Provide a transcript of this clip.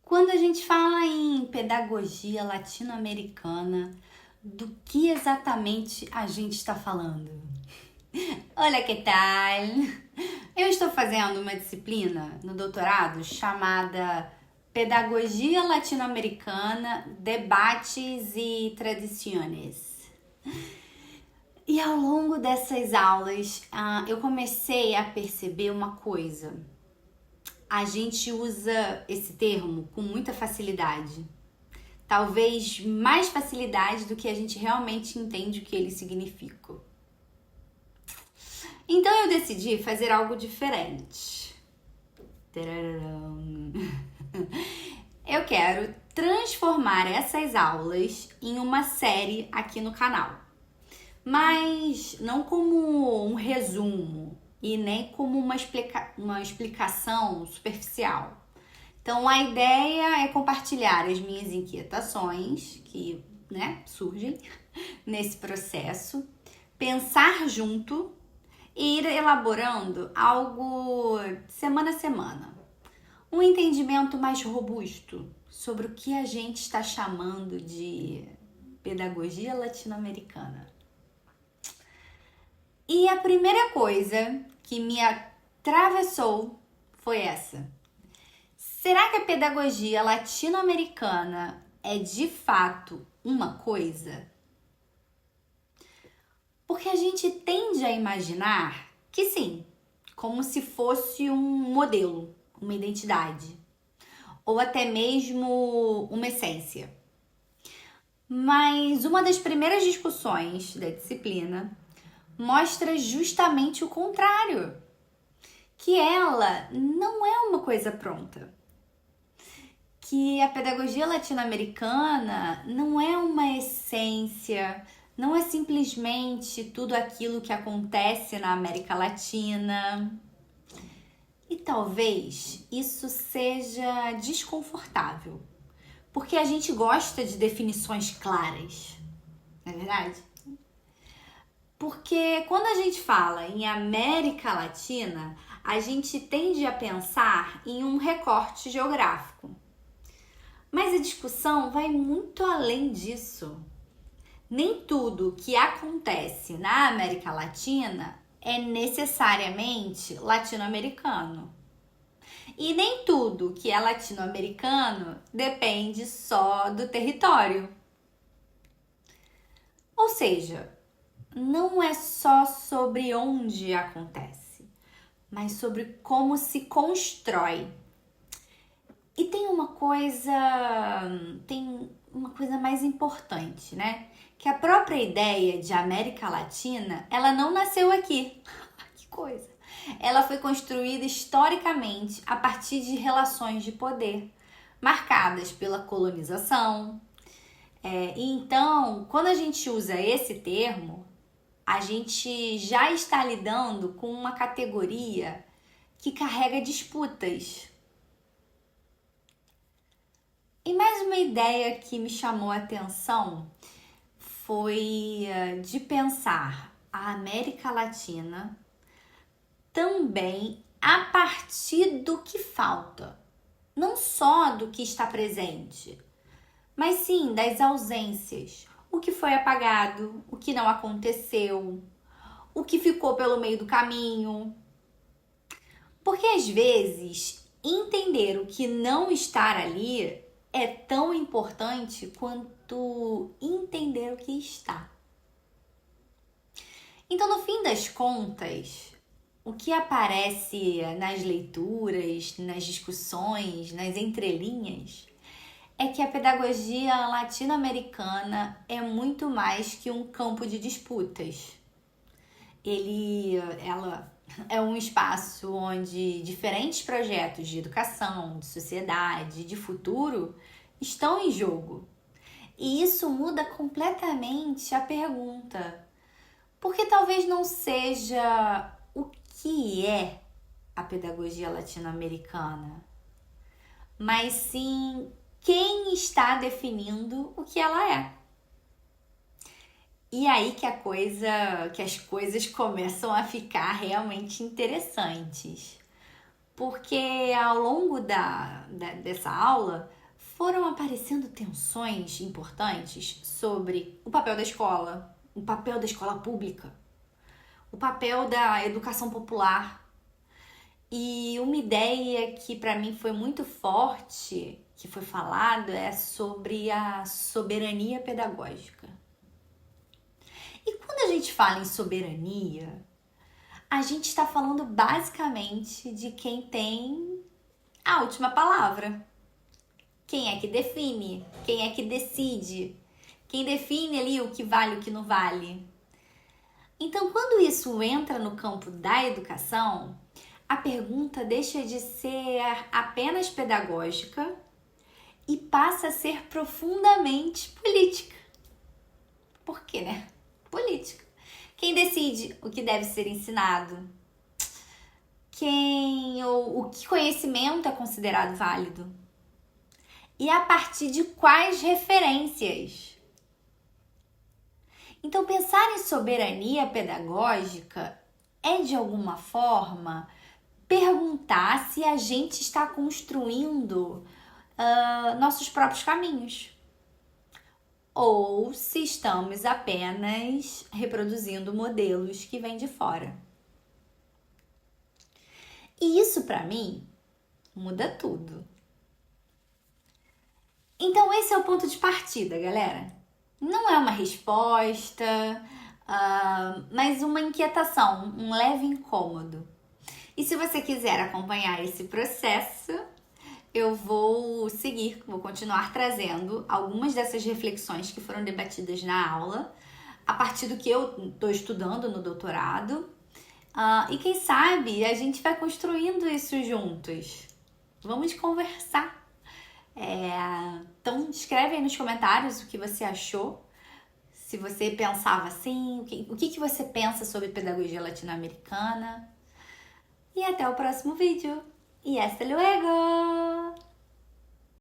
Quando a gente fala em pedagogia latino-americana, do que exatamente a gente está falando? Olha que tal! Eu estou fazendo uma disciplina no doutorado chamada Pedagogia Latino-Americana, Debates e Tradiciones. E ao longo dessas aulas, eu comecei a perceber uma coisa. A gente usa esse termo com muita facilidade. Talvez mais facilidade do que a gente realmente entende o que ele significa. Então eu decidi fazer algo diferente. Tararam. Eu quero transformar essas aulas em uma série aqui no canal. Mas não como um resumo e nem como uma explicação superficial. Então a ideia é compartilhar as minhas inquietações que surgem nesse processo, pensar junto e ir elaborando algo semana a semana. Um entendimento mais robusto sobre o que a gente está chamando de pedagogia latino-americana. E a primeira coisa que me atravessou foi essa. Será que a pedagogia latino-americana é de fato uma coisa? Porque a gente tende a imaginar que sim, como se fosse um modelo, uma identidade, ou até mesmo uma essência. Mas uma das primeiras discussões da disciplina mostra justamente o contrário, que ela não é uma coisa pronta, que a pedagogia latino-americana não é uma essência, não é simplesmente tudo aquilo que acontece na América Latina. E talvez isso seja desconfortável, porque a gente gosta de definições claras, não é verdade? Porque quando a gente fala em América Latina, a gente tende a pensar em um recorte geográfico. Mas a discussão vai muito além disso. Nem tudo que acontece na América Latina é necessariamente latino-americano. E nem tudo que é latino-americano depende só do território. Ou seja, não é só sobre onde acontece, mas sobre como se constrói. E tem uma coisa mais importante, né? Que a própria ideia de América Latina, ela não nasceu aqui. Que coisa! Ela foi construída historicamente a partir de relações de poder, marcadas pela colonização. Então, quando a gente usa esse termo, a gente já está lidando com uma categoria que carrega disputas. E mais uma ideia que me chamou a atenção foi de pensar a América Latina também a partir do que falta. Não só do que está presente, mas sim das ausências. O que foi apagado, o que não aconteceu, o que ficou pelo meio do caminho. Porque às vezes entender o que não está ali é tão importante quanto entender o que está. Então, no fim das contas, o que aparece nas leituras, nas discussões, nas entrelinhas, é que a pedagogia latino-americana é muito mais que um campo de disputas. Ela é um espaço onde diferentes projetos de educação, de sociedade, de futuro estão em jogo. E isso muda completamente a pergunta. Porque talvez não seja o que é a pedagogia latino-americana, mas sim quem está definindo o que ela é. E aí que as coisas começam a ficar realmente interessantes. Porque ao longo dessa aula, foram aparecendo tensões importantes sobre o papel da escola, o papel da escola pública, o papel da educação popular. E uma ideia que para mim foi muito forte, que foi falado, é sobre a soberania pedagógica. E quando a gente fala em soberania, a gente está falando basicamente de quem tem a última palavra. Quem é que define? Quem é que decide? Quem define ali o que vale e o que não vale? Então, quando isso entra no campo da educação, a pergunta deixa de ser apenas pedagógica e passa a ser profundamente política. Por quê, né? Política. Quem decide o que deve ser ensinado? O que conhecimento é considerado válido? E a partir de quais referências? Então, pensar em soberania pedagógica é, de alguma forma, perguntar se a gente está construindo nossos próprios caminhos ou se estamos apenas reproduzindo modelos que vêm de fora. E isso, para mim, muda tudo. Então, esse é o ponto de partida, galera. Não é uma resposta, mas uma inquietação, um leve incômodo. E se você quiser acompanhar esse processo, eu vou continuar trazendo algumas dessas reflexões que foram debatidas na aula, a partir do que eu estou estudando no doutorado. E quem sabe a gente vai construindo isso juntos. Vamos conversar. Então, escreve aí nos comentários o que você achou. Se você pensava assim, o que você pensa sobre pedagogia latino-americana. E até o próximo vídeo. E hasta luego!